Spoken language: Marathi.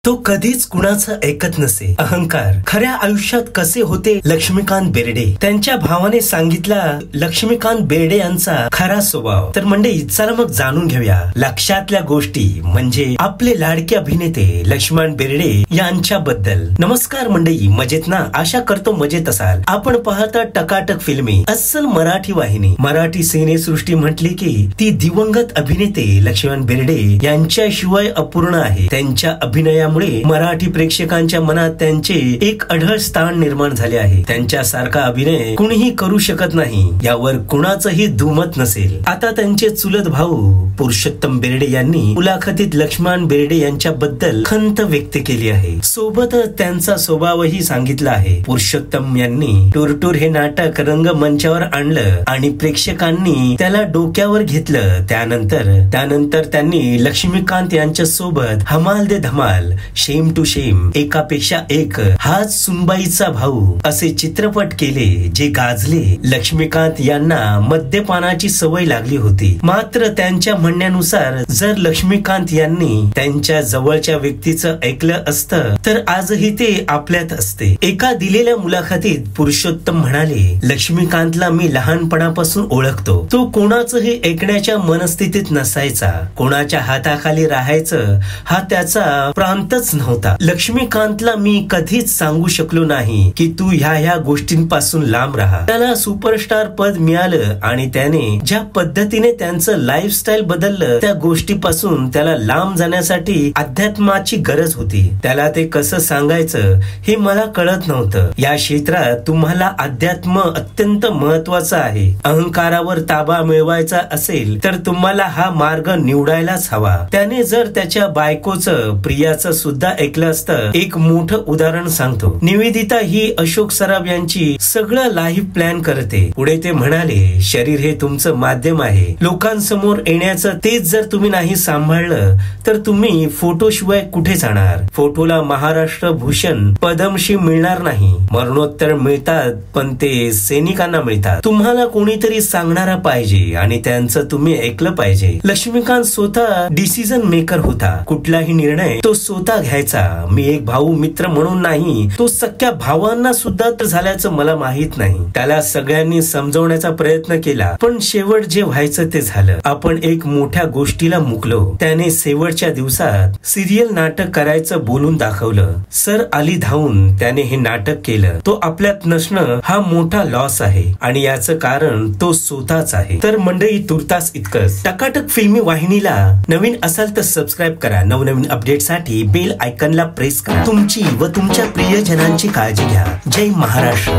तो कधीच कुणाचं ऐकत नसे. अहंकार खऱ्या आयुष्यात कसे होते लक्ष्मीकांत बेर्डे. त्यांच्या भावाने सांगितला लक्ष्मीकांत बेर्डे यांचा खरा स्वभाव. तर मंडळी चला मग जाणून घेऊया लक्षातल्या गोष्टी म्हणजे आपले लाडके अभिनेते लक्ष्मण बेर्डे यांच्याबद्दल. नमस्कार मंडळी, मजेत ना? आशा करतो मजेत असाल. आपण पाहता टकाटक फिल्मी, अस्सल मराठी वाहिनी. मराठी सिनेसृष्टी म्हटली की ती दिवंगत अभिनेते लक्ष्मण बेर्डे यांच्याशिवाय अपूर्ण आहे. त्यांच्या अभिनयामुळे मराठी प्रेक्षकांच्या मनात त्यांचे एक अढळ स्थान निर्माण झाले आहे. त्यांच्यासारखा अभिनय कुणीही करू शकत नाही यावर कुणाचंही दुमत नसेल. आता त्यांचे चुलत भाऊ पुरुषोत्तम बेर्डे यांनी मुलाखतीत लक्ष्मण बेर्डे यांच्याबद्दल खंत व्यक्त केली आहे. सोबतच त्यांचा स्वभावही सांगितला आहे. पुरुषोत्तम यांनी टूर हे नाटक रंगमंचावर आणलं आणि प्रेक्षकांनी त्याला डोक्यावर घेतलं. त्यानंतर त्यांनी लक्ष्मीकांत यांच्या सोबत हमाल दे धमाल, शेम टू शेम, एकापेक्षा एक, हाच सुनबाईचा भाऊ असे चित्रपट केले जे गाजले. लक्ष्मीकांत यांना मद्यपानाची सवय लागली होती. मात्र त्यांच्या म्हणण्यानुसार जर लक्ष्मीकांत यांनी त्यांच्या जवळच्या व्यक्तीचं ऐकलं असतं तर आजही ते आपल्यात असते. एका दिलेल्या मुलाखतीत पुरुषोत्तम म्हणाले, लक्ष्मीकांतला मी लहानपणापासून ओळखतो. तो कोणाचंही ऐकण्याच्या मनस्थितीत नसायचा. कोणाच्या हाताखाली राहायचं हा त्याचा प्रांतच नव्हता. लक्ष्मीकांतला मी कधीच सांगू शकलो नाही की तू ह्या गोष्टींपासून लांब राहा. त्याला सुपरस्टार पद मिळालं आणि त्याने ज्या पद्धतीने त्यांचं लाईफस्टाईल बदललं त्या गोष्टीपासून त्याला लांब जाण्यासाठी अध्यात्माची गरज होती. त्याला ते कसं सांगायचं हे मला कळत नव्हतं. या क्षेत्रात तुम्हाला अध्यात्म अत्यंत महत्वाचं आहे. अहंकारावर ताबा मिळवायचा असेल तर तुम्हाला हा मार्ग निवडायलाच हवा. त्याने जर त्याच्या बायकोचं, प्रियाचं सुद्धा ऐकलं असतं. एक मोठं उदाहरण सांगतो. निवेदिता ही अशोक सराफ यांची सगळं लाईफ प्लॅन करते. पुढे ते म्हणाले, शरीर हे तुमचं माध्यम आहे. लोकांसमोर येण्याचं तेच जर तुम्ही नाही सांभाळलं तर तुम्ही फोटोशिवाय कुठे जाणार? फोटोला महाराष्ट्र भूषण, पद्मश्री मिळणार नाही. मरणोत्तर मिळतात पण ते सैनिकांना मिळतात. तुम्हाला कोणीतरी सांगणारा पाहिजे आणि त्यांचं तुम्ही ऐकलं पाहिजे. लक्ष्मीकांत स्वतः डिसिजन मेकर होता. कुठलाही निर्णय तो स्वतः घ्यायचा. मी एक भाऊ मित्र म्हणून नाही, तो सख्या भावांना सुद्धा झाल्याचं मला माहित नाही. त्याला सगळ्यांनी समजवण्याचा प्रयत्न केला पण शेवट जे व्हायचं ते झालं. आपण एक मोठ्या गोष्टीला मुकलो. त्याने शेवटच्या दिवसात सिरियल नाटक करायचं बोलून दाखवलं. सर आली धावून त्याने हे नाटक केलं. तो आपल्यात नसणं हा मोठा लॉस आहे आणि याचं कारण तो स्वतःच आहे. तर मंडळी तुर्तास इतकंच. टकाटक फिल्मी वाहिनीला नवीन असाल तर सबस्क्राईब करा. नवनवीन अपडेटसाठी बेल आयकॉनला प्रेस करा. तुमची व तुमच्या प्रियजनांची काळजी घ्या. जय महाराष्ट्र.